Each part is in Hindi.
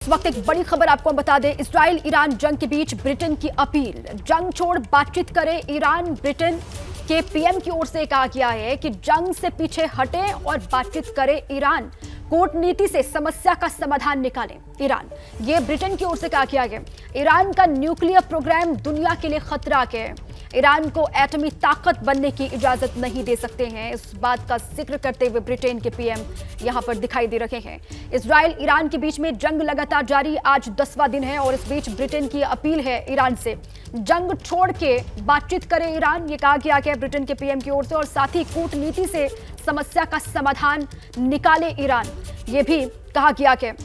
वक्त एक बड़ी खबर आपको हम बता दें, इजराइल ईरान जंग के बीच ब्रिटेन की अपील, जंग छोड़ बातचीत करे ईरान। ब्रिटेन के पीएम की ओर से कहा गया है कि जंग से पीछे हटे और बातचीत करे ईरान, कूटनीति से समस्या का समाधान निकाले ईरान। ये ब्रिटेन की ओर से कहा गया है। ईरान का न्यूक्लियर प्रोग्राम दुनिया के लिए खतरा है, ईरान को एटमी ताकत बनने की इजाजत नहीं दे सकते हैं। इस बात का जिक्र करते हुए ब्रिटेन के पीएम यहां पर दिखाई दे रहे हैं। इजराइल ईरान के बीच में जंग लगातार जारी, आज 10वां दिन है और इस बीच ब्रिटेन की अपील है ईरान से, जंग छोड़ के बातचीत करे ईरान। ये कहा गया है ब्रिटेन के पीएम की ओर से, और साथ ही कूटनीति से समस्या का समाधान निकाले ईरान, ये भी कहा गया है।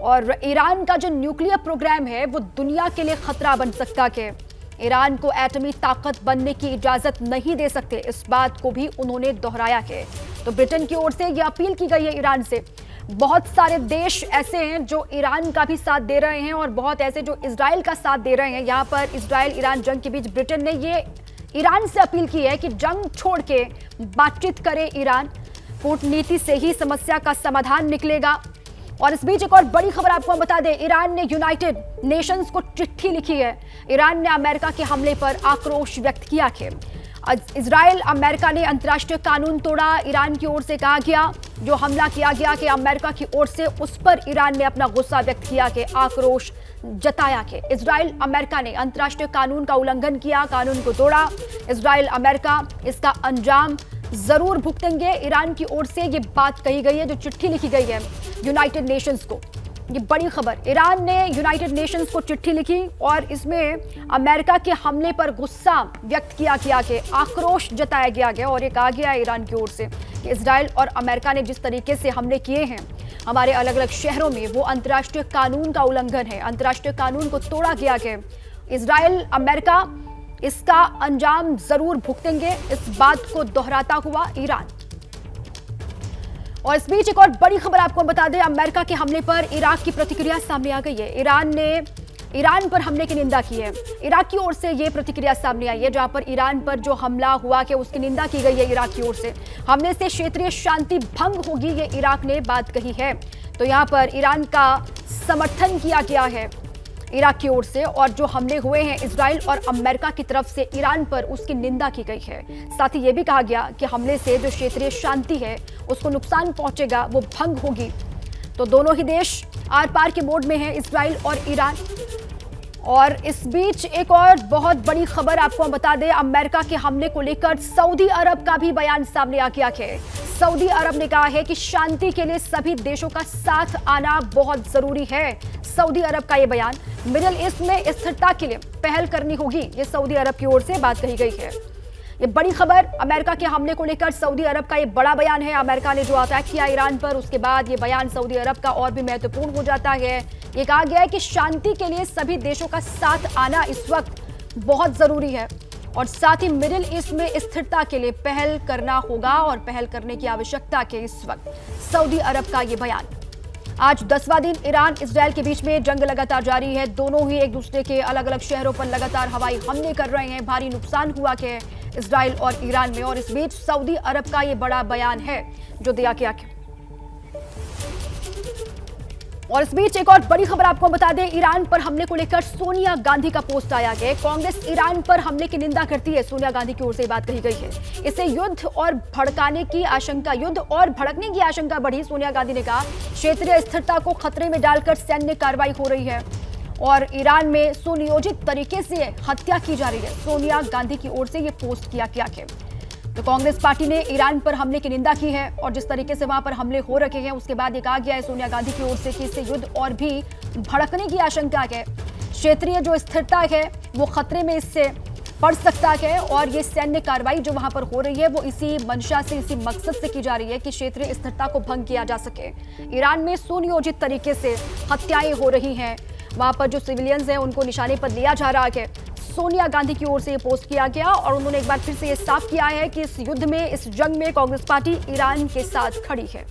और ईरान का जो न्यूक्लियर प्रोग्राम है वो दुनिया के लिए खतरा बन सकता है, ईरान को एटमी ताकत बनने की इजाजत नहीं दे सकते, इस बात को भी उन्होंने दोहराया है। तो ब्रिटेन की ओर से यह अपील की गई है ईरान से। बहुत सारे देश ऐसे हैं जो ईरान का भी साथ दे रहे हैं और बहुत ऐसे जो इजराइल का साथ दे रहे हैं। यहाँ पर इजराइल ईरान जंग के बीच ब्रिटेन ने ये ईरान से अपील की है कि जंग छोड़ के बातचीत करे ईरान, कूटनीति से ही समस्या का समाधान निकलेगा। और इस बीच एक और बड़ी खबर आपको हम बता दें, ईरान ने यूनाइटेड नेशंस को चिट्ठी लिखी है। ईरान ने अमेरिका के हमले पर आक्रोश व्यक्त किया है। इजराइल अमेरिका ने अंतर्राष्ट्रीय कानून तोड़ा, ईरान की ओर से कहा गया जो हमला किया गया कि अमेरिका की ओर से, उस पर ईरान ने अपना गुस्सा व्यक्त किया कि आक्रोश जताया कि इजराइल अमेरिका ने अंतर्राष्ट्रीय कानून का उल्लंघन किया, कानून को तोड़ा। इजराइल अमेरिका इसका अंजाम जरूर भुगतेंगे, ईरान की ओर से ये बात कही गई है, जो चिट्ठी लिखी गई है यूनाइटेड नेशंस को। ये बड़ी खबर, ईरान ने यूनाइटेड नेशंस को चिट्ठी लिखी और इसमें अमेरिका के हमले पर गुस्सा व्यक्त किया गया कि आक्रोश जताया गया है। और ये कहा गया ईरान की ओर से कि इजराइल और अमेरिका ने जिस तरीके से हमले किए हैं हमारे अलग अलग शहरों में, वो अंतर्राष्ट्रीय कानून का उल्लंघन है, अंतर्राष्ट्रीय कानून को तोड़ा गया है। इजराइल अमेरिका इसका अंजाम जरूर भुगतेंगे, इस बात को दोहराता हुआ ईरान। और इस बीच एक और बड़ी खबर आपको बता दें, अमेरिका के हमले पर इराक की प्रतिक्रिया सामने आ गई है। ईरान ने ईरान पर हमले की निंदा की है। इराक की ओर से यह प्रतिक्रिया सामने आई है, जहां पर ईरान पर जो हमला हुआ कि उसकी निंदा की गई है इराक की ओर से। हमले से क्षेत्रीय शांति भंग होगी, ये इराक ने बात कही है। तो यहां पर ईरान का समर्थन किया गया है इराक की ओर से, और जो हमले हुए हैं इजराइल और अमेरिका की तरफ से ईरान पर, उसकी निंदा की गई है। साथ ही यह भी कहा गया कि हमले से जो क्षेत्रीय शांति है उसको नुकसान पहुंचेगा, वो भंग होगी। तो दोनों ही देश आर पार के मोड में हैं, इजराइल और ईरान। और इस बीच एक और बहुत बड़ी खबर आपको हम बता दें, अमेरिका के हमले को लेकर सऊदी अरब का भी बयान सामने आ गया है। सऊदी अरब ने कहा है कि शांति के लिए सभी देशों का साथ आना बहुत जरूरी है। सऊदी अरब का ये बयान, मिडिल ईस्ट में स्थिरता के लिए पहल करनी होगी, ये सऊदी अरब की ओर से बात कही गई है। ये बड़ी खबर, अमेरिका के हमले को लेकर सऊदी अरब का ये बड़ा बयान है। अमेरिका ने जो अटैक किया ईरान पर, उसके बाद ये बयान सऊदी अरब का और भी महत्वपूर्ण हो जाता है। ये कहा गया है कि शांति के लिए सभी देशों का साथ आना इस वक्त बहुत जरूरी है, और साथ ही मिडिल ईस्ट में स्थिरता के लिए पहल करना होगा और पहल करने की आवश्यकता के इस वक्त सऊदी अरब का ये बयान। आज 10वां दिन ईरान इजराइल के बीच में जंग लगातार जारी है। दोनों ही एक दूसरे के अलग अलग शहरों पर लगातार हवाई हमले कर रहे हैं। भारी नुकसान हुआ है इजराइल और ईरान में, और इस बीच सऊदी अरब का ये बड़ा बयान है जो दिया गया है। और इस बीच एक और बड़ी खबर आपको बता दें, ईरान पर हमले को लेकर सोनिया गांधी का पोस्ट आया है। कांग्रेस ईरान पर हमले की निंदा करती है, सोनिया गांधी की ओर से बात कही गई है। इससे युद्ध और भड़कने की आशंका बढ़ी। सोनिया गांधी ने कहा क्षेत्रीय स्थिरता को खतरे में डालकर सैन्य कार्रवाई हो रही है और ईरान में सुनियोजित तरीके से हत्या की जा रही है। सोनिया गांधी की ओर से ये पोस्ट किया गया है। तो कांग्रेस पार्टी ने ईरान पर हमले की निंदा की है, और जिस तरीके से वहां पर हमले हो रखे हैं उसके बाद ये कहा गया है सोनिया गांधी की ओर से कि इससे युद्ध और भी भड़कने की आशंका है। क्षेत्रीय जो स्थिरता है वो खतरे में इससे पड़ सकता है, और ये सैन्य कार्रवाई जो वहां पर हो रही है वो इसी मंशा से, इसी मकसद से की जा रही है कि क्षेत्रीय स्थिरता को भंग किया जा सके। ईरान में सुनियोजित तरीके से हत्याएं हो रही हैं, वहां पर जो सिविलियंस हैं उनको निशाने पर लिया जा रहा है। सोनिया गांधी की ओर से ये पोस्ट किया गया, और उन्होंने एक बार फिर से ये साफ किया है कि इस युद्ध में, इस जंग में कांग्रेस पार्टी ईरान के साथ खड़ी है।